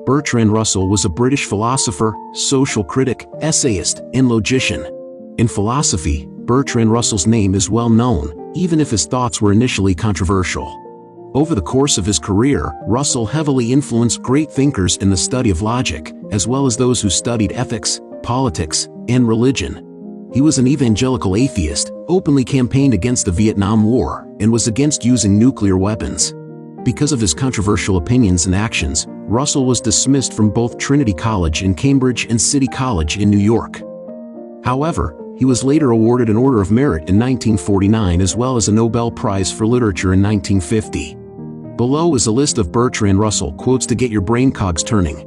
Bertrand Russel was a British philosopher, social critic, essayist, and logician. In philosophy, Bertrand Russell's name is well known, even if his thoughts were initially controversial. Over the course of his career, Russell heavily influenced great thinkers in the study of logic, as well as those who studied ethics, politics, and religion. He was an evangelical atheist, openly campaigned against the Vietnam War, and was against using nuclear weapons. Because of his controversial opinions and actions, Russell was dismissed from both Trinity College in Cambridge and City College in New York. However, he was later awarded an Order of Merit in 1949 as well as a Nobel Prize for Literature in 1950. Below is a list of Bertrand Russell quotes to get your brain cogs turning.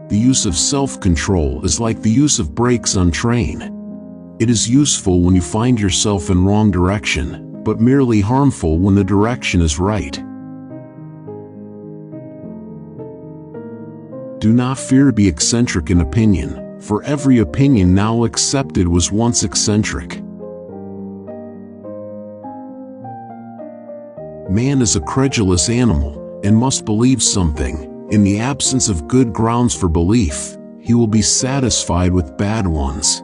The use of self-control is like the use of brakes on train. It is useful when you find yourself in wrong direction, but merely harmful when the direction is right. Do not fear to be eccentric in opinion, for every opinion now accepted was once eccentric. Man is a credulous animal, and must believe something. In the absence of good grounds for belief, he will be satisfied with bad ones.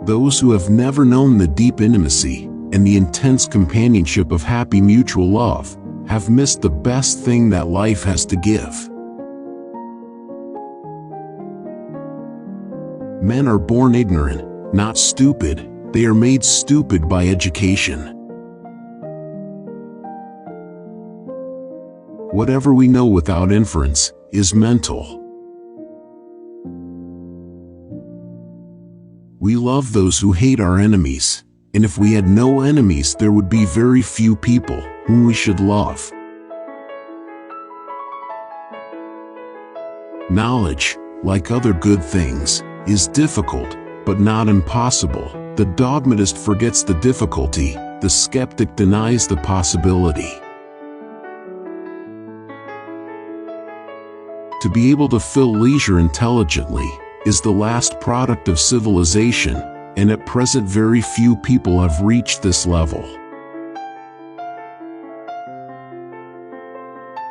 Those who have never known the deep intimacy and the intense companionship of happy mutual love have missed the best thing that life has to give. Men are born ignorant, not stupid. They are made stupid by education. Whatever we know without inference is mental. We love those who hate our enemies, and if we had no enemies, there would be very few people whom we should love. Knowledge, like other good things, is difficult, but not impossible. The dogmatist forgets the difficulty, the skeptic denies the possibility. To be able to fill leisure intelligently is the last product of civilization, and at present very few people have reached this level.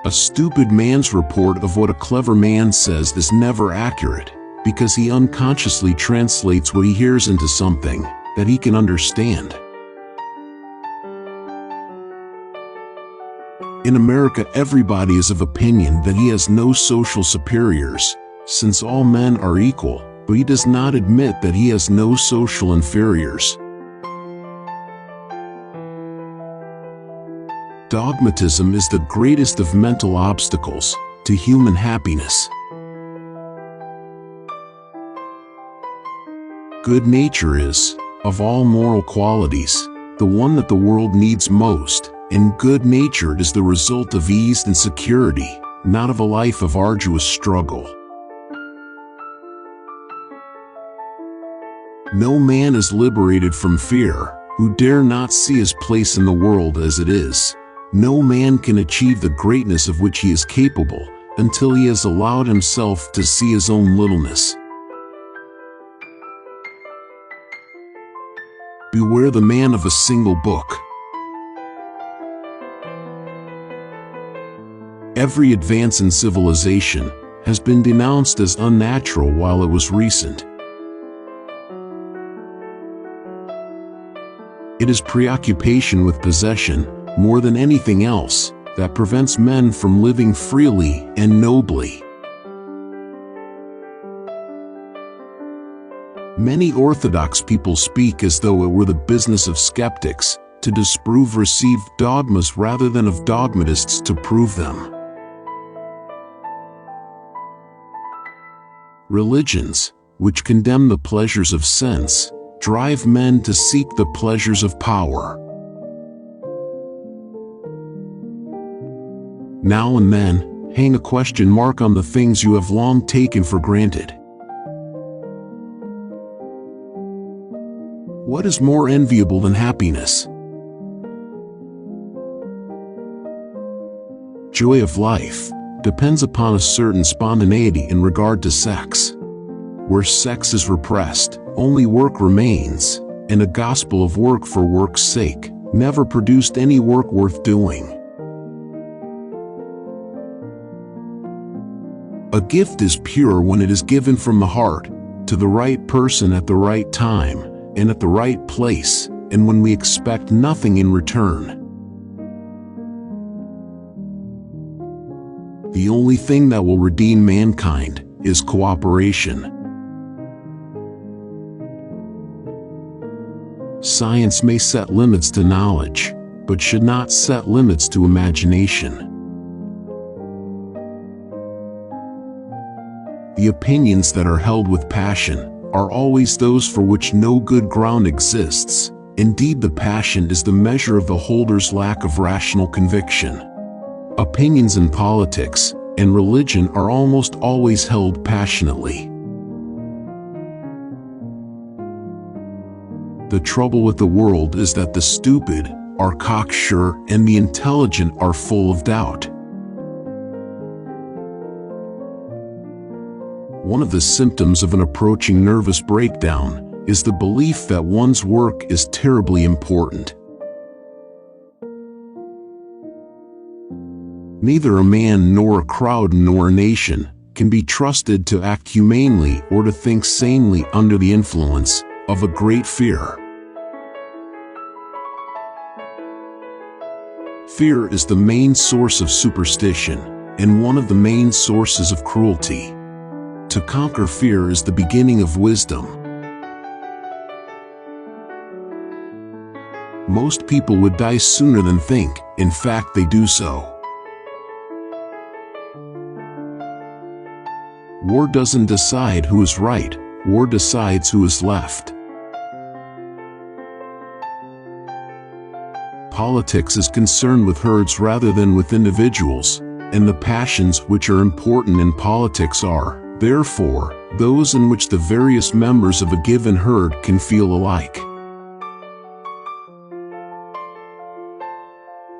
A stupid man's report of what a clever man says is never accurate, because he unconsciously translates what he hears into something that he can understand. In America, everybody is of opinion that he has no social superiors, since all men are equal, but he does not admit that he has no social inferiors. Dogmatism is the greatest of mental obstacles to human happiness. Good nature is, of all moral qualities, the one that the world needs most, and good nature is the result of ease and security, not of a life of arduous struggle. No man is liberated from fear who dare not see his place in the world as it is. No man can achieve the greatness of which he is capable until he has allowed himself to see his own littleness. Beware the man of a single book. Every advance in civilization has been denounced as unnatural while it was recent. It is preoccupation with possession, more than anything else, that prevents men from living freely and nobly. Many orthodox people speak as though it were the business of skeptics to disprove received dogmas rather than of dogmatists to prove them. Religions, which condemn the pleasures of sense, drive men to seek the pleasures of power. Now and then, hang a question mark on the things you have long taken for granted. What is more enviable than happiness? Joy of life depends upon a certain spontaneity in regard to sex. Where sex is repressed, only work remains, and a gospel of work for work's sake never produced any work worth doing. A gift is pure when it is given from the heart, to the right person at the right time, and at the right place, and when we expect nothing in return. The only thing that will redeem mankind is cooperation. Science may set limits to knowledge, but should not set limits to imagination. The opinions that are held with passion are always those for which no good ground exists. Indeed, the passion is the measure of the holder's lack of rational conviction. Opinions in politics and religion are almost always held passionately. The trouble with the world is that the stupid are cocksure and the intelligent are full of doubt. One of the symptoms of an approaching nervous breakdown is the belief that one's work is terribly important. Neither a man nor a crowd nor a nation can be trusted to act humanely or to think sanely under the influence of a great fear. Fear is the main source of superstition and one of the main sources of cruelty. To conquer fear is the beginning of wisdom. Most people would die sooner than think, in fact they do so. War doesn't decide who is right, war decides who is left. Politics is concerned with herds rather than with individuals, and the passions which are important in politics are, therefore, those in which the various members of a given herd can feel alike.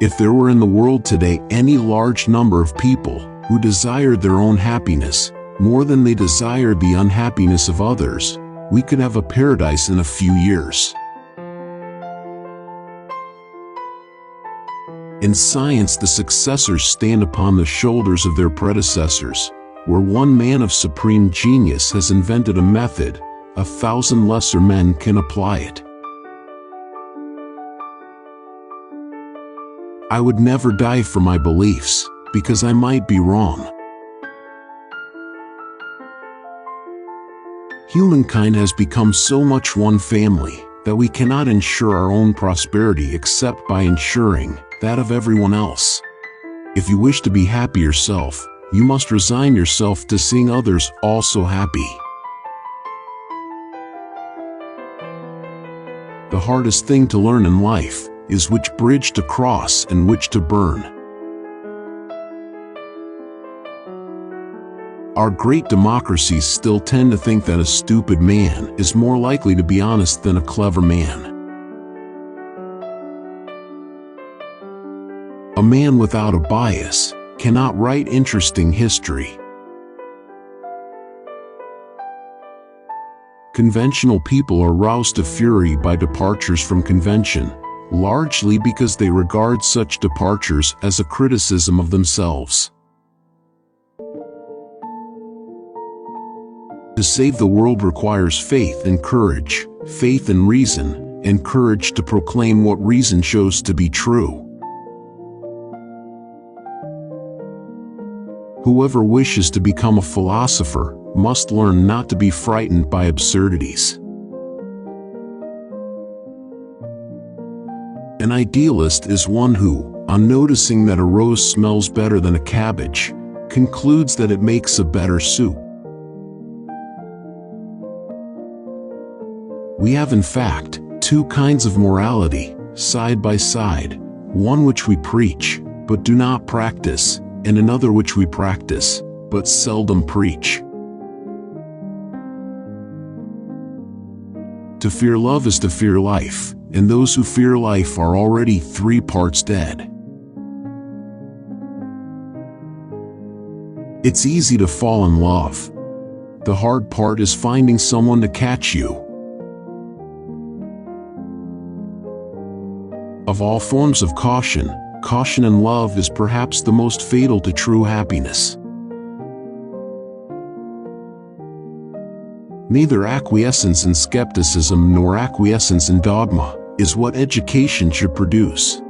If there were in the world today any large number of people who desired their own happiness more than they desired the unhappiness of others, we could have a paradise in a few years. In science, the successors stand upon the shoulders of their predecessors. Where one man of supreme genius has invented a method, 1,000 lesser men can apply it. I would never die for my beliefs, because I might be wrong. Humankind has become so much one family that we cannot ensure our own prosperity except by ensuring that of everyone else. If you wish to be happy yourself, you must resign yourself to seeing others also happy. The hardest thing to learn in life is which bridge to cross and which to burn. Our great democracies still tend to think that a stupid man is more likely to be honest than a clever man. A man without a bias cannot write interesting history. Conventional people are roused to fury by departures from convention, largely because they regard such departures as a criticism of themselves. To save the world requires faith and courage, faith and reason, and courage to proclaim what reason shows to be true. Whoever wishes to become a philosopher must learn not to be frightened by absurdities. An idealist is one who, on noticing that a rose smells better than a cabbage, concludes that it makes a better soup. We have in fact two kinds of morality, side by side, one which we preach, but do not practice, and another which we practice, but seldom preach. To fear love is to fear life, and those who fear life are already 3 parts dead. It's easy to fall in love. The hard part is finding someone to catch you. Of all forms of caution, caution in love is perhaps the most fatal to true happiness. Neither acquiescence in skepticism nor acquiescence in dogma is what education should produce.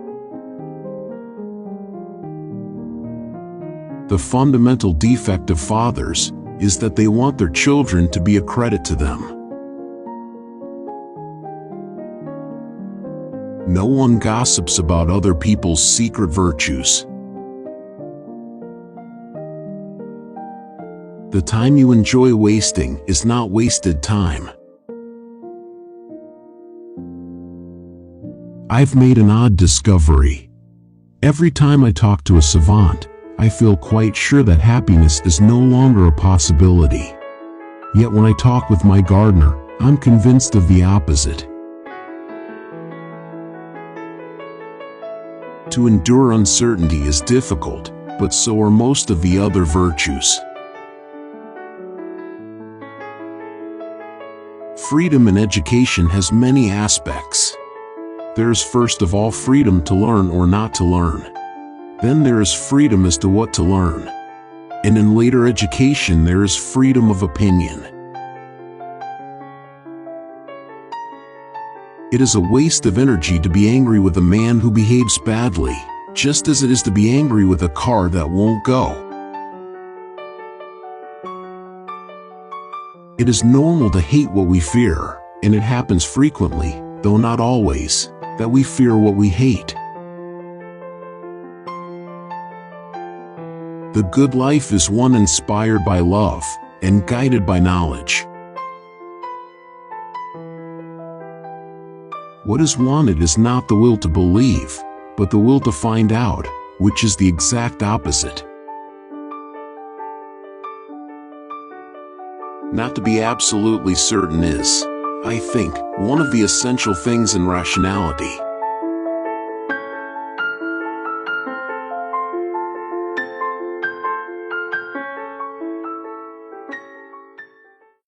The fundamental defect of fathers is that they want their children to be a credit to them. No one gossips about other people's secret virtues. The time you enjoy wasting is not wasted time. I've made an odd discovery. Every time I talk to a savant, I feel quite sure that happiness is no longer a possibility. Yet when I talk with my gardener, I'm convinced of the opposite. To endure uncertainty is difficult, but so are most of the other virtues. Freedom in education has many aspects. There is first of all freedom to learn or not to learn. Then there is freedom as to what to learn. And in later education there is freedom of opinion. It is a waste of energy to be angry with a man who behaves badly, just as it is to be angry with a car that won't go. It is normal to hate what we fear, and it happens frequently, though not always, that we fear what we hate. The good life is one inspired by love and guided by knowledge. What is wanted is not the will to believe, but the will to find out, which is the exact opposite. Not to be absolutely certain is, I think, one of the essential things in rationality.